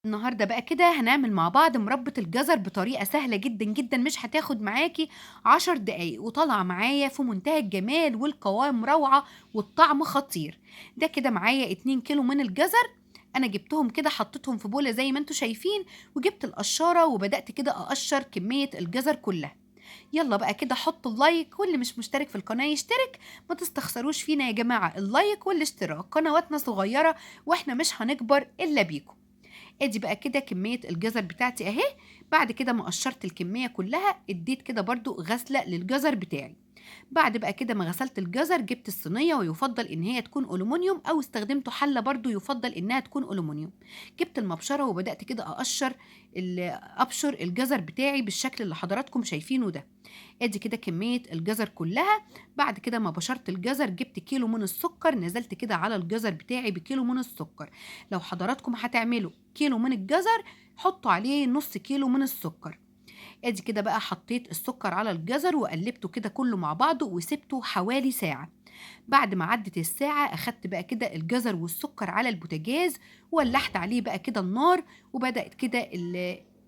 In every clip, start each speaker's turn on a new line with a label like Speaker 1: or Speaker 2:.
Speaker 1: النهارده بقى كده هنعمل مع بعض مربى الجزر بطريقة سهلة جدًا، جدًا، مش هتاخد معاكِ 10 دقايق، وطالعة معايا في منتهى الجمال والقوام روعة والطعم خطير. ده كده معايا 2 كيلو من الجزر، أنا جبتهم كده حطيتهم في بولة زي ما أنتم شايفين، وجبت القشارة وبدأت كده أقشّر كمية الجزر كلها. يالّا بقى كده حطّوا اللايك واللي مش مشترك في القناة يشترك، ما تستخسروش فينا يا جماعة اللايك والاشتراك، قنواتنا صغيرة وإحنا مش هنكبر إلا بيكم. ادي بقى كده كمية الجزر بتاعتي اهي. بعد كده ما قشرت الكمية كلها اديت كده برضو غسلة للجزر بتاعي. بعد بقى كده ما غسلت الجزر جبت الصينية، ويفضل ان هي تكون ألومنيوم او استخدمته حلة برضو يفضل انها تكون ألومنيوم. جبت المبشرة وبدأت كده ابشر الجزر بتاعي بالشكل اللي حضراتكم شايفينه ده. ادي كده كمية الجزر كلها. بعد كده ما بشرت الجزر جبت كيلو من السكر، نزلت كده على الجزر بتاعي بكيلو من السكر. لو حضراتكم هتعملوا كيلو من الجزر حطوا عليه نص كيلو من السكر. ادي كده بقى حطيت السكر على الجزر وقلبته كده كله مع بعضه وسبته حوالي ساعة. بعد ما عدت الساعة أخدت بقى كده الجزر والسكر على البوتاجاز، وولعت عليه بقى كده النار، وبدأت كده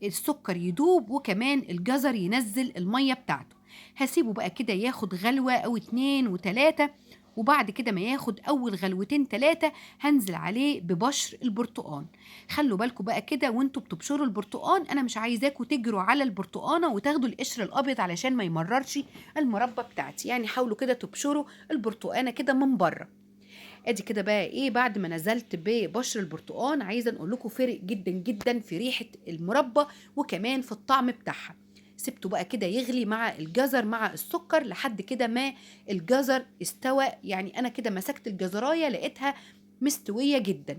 Speaker 1: السكر يدوب وكمان الجزر ينزل المية بتاعته. هسيبه بقى كده ياخد غلوة أو اتنين وتلاتة. وبعد كده ما ياخد أول غلوتين تلاتة هنزل عليه ببشر البرتقان. خلوا بالكم بقى كده وانتوا بتبشروا البرتقان، أنا مش عايزاكوا تجروا على البرتقانة وتاخدوا القشر الأبيض علشان ما يمررش المربى بتاعتي، يعني حاولوا كده تبشروا البرتقانه كده من بره. ادي كده بقى ايه بعد ما نزلت ببشر البرتقان، عايزه نقول لكم فرق جدا جدا في ريحه المربى وكمان في الطعم بتاعها. سبته بقى كده يغلي مع الجزر مع السكر لحد كده ما الجزر استوى، يعني انا كده مسكت الجزرايه لقيتها مستويه جدا.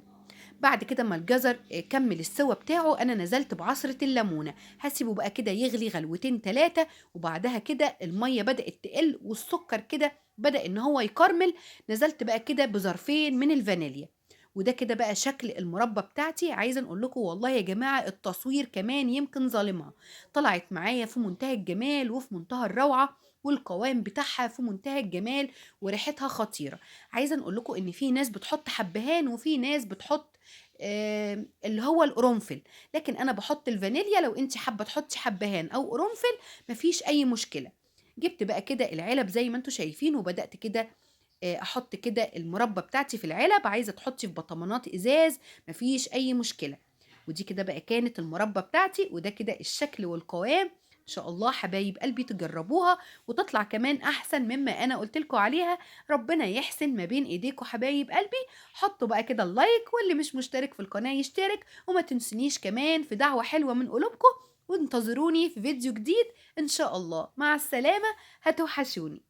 Speaker 1: بعد كده ما الجزر كمل السوا بتاعه انا نزلت بعصرة الليمونة. هسيبه بقى كده يغلي غلوتين تلاتة، وبعدها كده المية بدأت تقل والسكر كده بدأ ان هو يكرمل. نزلت بقى كده بظرفين من الفانيليا. وده كده بقى شكل المربى بتاعتي. عايزه نقول لكم والله يا جماعه التصوير كمان يمكن ظالمها، طلعت معايا في منتهى الجمال وفي منتهى الروعه، والقوام بتاعها في منتهى الجمال وريحتها خطيره. عايزه نقول لكم ان في ناس بتحط حبهان وفي ناس بتحط اللي هو القرنفل، لكن انا بحط الفانيليا. لو انت حابه تحطي حبهان او قرنفل مفيش اي مشكله. جبت بقى كده العلب زي ما انتم شايفين وبدات كده احط كده المربى بتاعتي في العلب. عايزه تحطي في بطمانات ازاز مفيش اي مشكله. ودي كده بقى كانت المربى بتاعتي، وده كده الشكل والقوام. ان شاء الله حبايب قلبي تجربوها وتطلع كمان احسن مما انا قلت لكم عليها. ربنا يحسن ما بين ايديكم حبايب قلبي. حطوا بقى كده اللايك، واللي مش مشترك في القناه يشترك، وما تنسونيش كمان في دعوه حلوه من قلوبكم. وانتظروني في فيديو جديد ان شاء الله. مع السلامه، هتوحشوني.